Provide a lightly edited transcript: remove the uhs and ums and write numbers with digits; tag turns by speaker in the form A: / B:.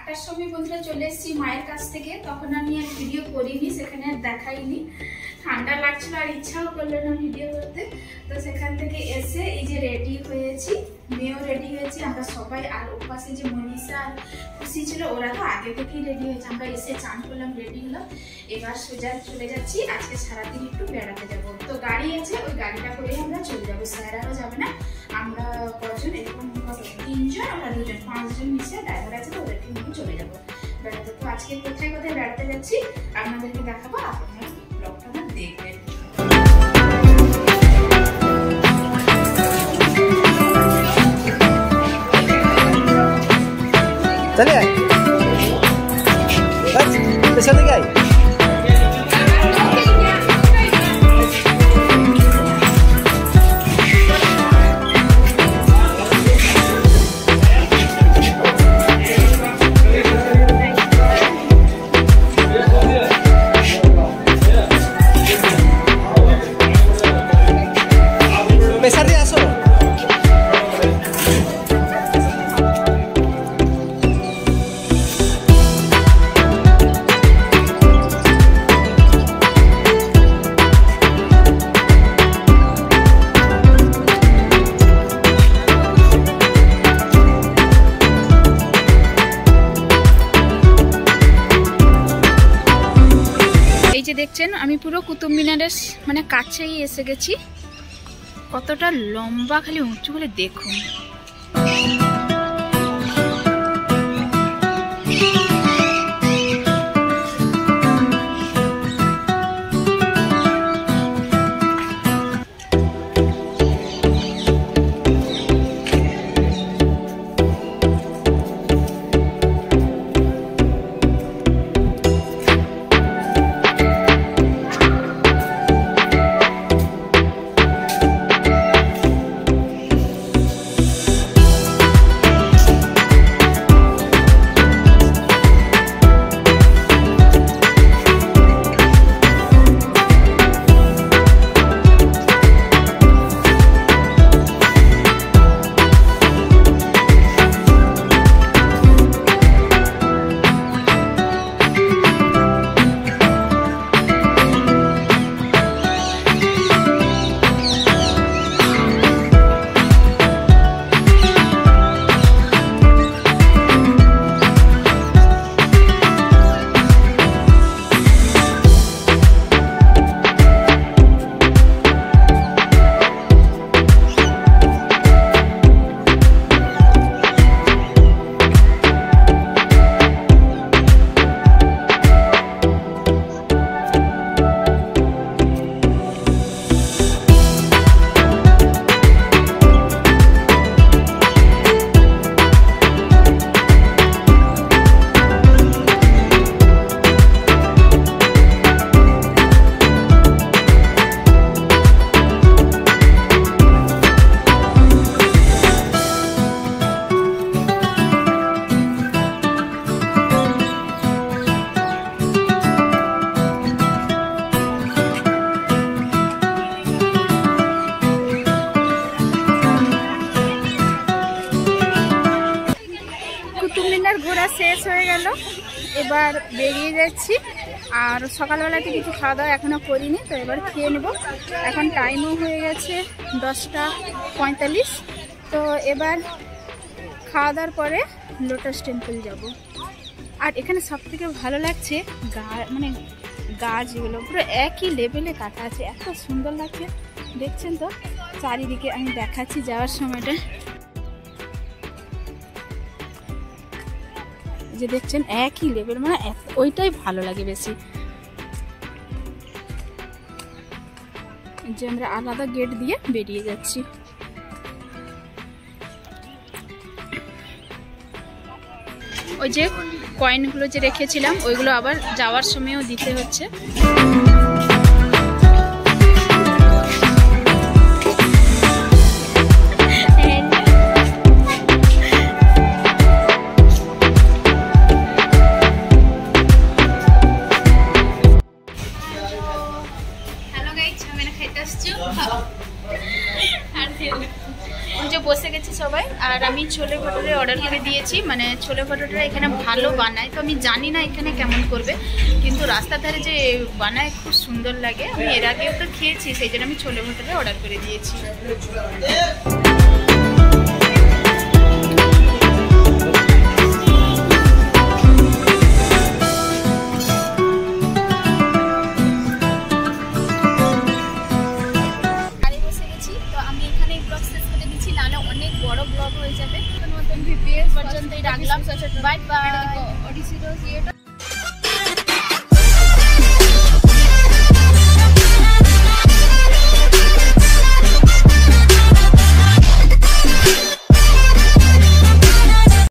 A: 8টার সময় বন্ধুরা চলে এসেছি মায়ের কাছ থেকে। তখন আমি আর ভিডিও করিনি, সেখানে আর দেখাইনি, ঠান্ডা লাগছিল আর ইচ্ছাও করলো না ভিডিও করতে। তো সেখান থেকে এসে এই যে রেডি হয়েছি, মেয়েও রেডি হয়েছি আমরা সবাই। আর ওপাশে যে মনীষা আর খুশি ছিল ওরা তো আগে থেকেই রেডি হয়েছে। আমরা এসে চান করলাম, রেডি হলাম, এবার সোজা চলে যাচ্ছি। আজকে সারাদিন একটু বেড়াতে যাবো, তো গাড়ি আছে, ওই গাড়িটা করে আমরা চলে যাবো। স্যারাও যাবে না, আমরা কজন এরকম 3 জন, আমরা 2 জন, 5 জন মিশে ড্রাইভার আছে, তো ওদেরকে নিয়ে চলে যাবো বেড়াতে। তো আজকে কোথায় কোথায় বেড়াতে যাচ্ছি আপনাদেরকে দেখাবো, আপনারা ব্লগটা দেখবেন।
B: चले आए बस चले गए। pesar de eso
A: দেখছেন আমি পুরো কুতুব মিনারের মানে কাছেই এসে গেছি। কতটা লম্বা, খালি উঁচু করে দেখুন। ঘোরা শেষ হয়ে গেল, এবার বেরিয়ে যাচ্ছি। আর সকালবেলাতে কিছু খাওয়া দাওয়া এখনো করিনি, তো এবার খেয়ে নেব। এখন টাইমও হয়ে গেছে 10:45। তো এবার খাওয়া দাওয়ার পরে লোটাস টেম্পল যাব। আর এখানে সব থেকে ভালো লাগছে মানে গাছগুলো পুরো একই লেভেলে কাটা আছে, এত সুন্দর লাগছে। দেখছেন তো চারিদিকে, আমি দেখাচ্ছি যাওয়ার সময়টা, যে দেখছেন একই লেভেল, মানে ওইটাই ভালো লাগে বেশি। যে আমরা আলাদা গেট দিয়ে বেরিয়ে যাচ্ছি। ওই যে কয়েনগুলো যে রেখেছিলাম ওইগুলো আবার যাওয়ার সময়ও দিতে হচ্ছে। বসে গেছি সবাই, আর আমি ছোলে ভটোরে অর্ডার করে দিয়েছি, মানে ছোলে ভটোরে এখানে ভালো বানায়, তো আমি জানি না এখানে কেমন করবে, কিন্তু রাস্তার ধারে যে বানায় খুব সুন্দর লাগে। আমি এর আগেও তো খেয়েছি, সেই জন্য আমি ছোলে ভটোরে অর্ডার করে দিয়েছি। অনেক বড় ব্লগ হয়ে যাবে, পর্যন্তই রাখলাম। Bye bye.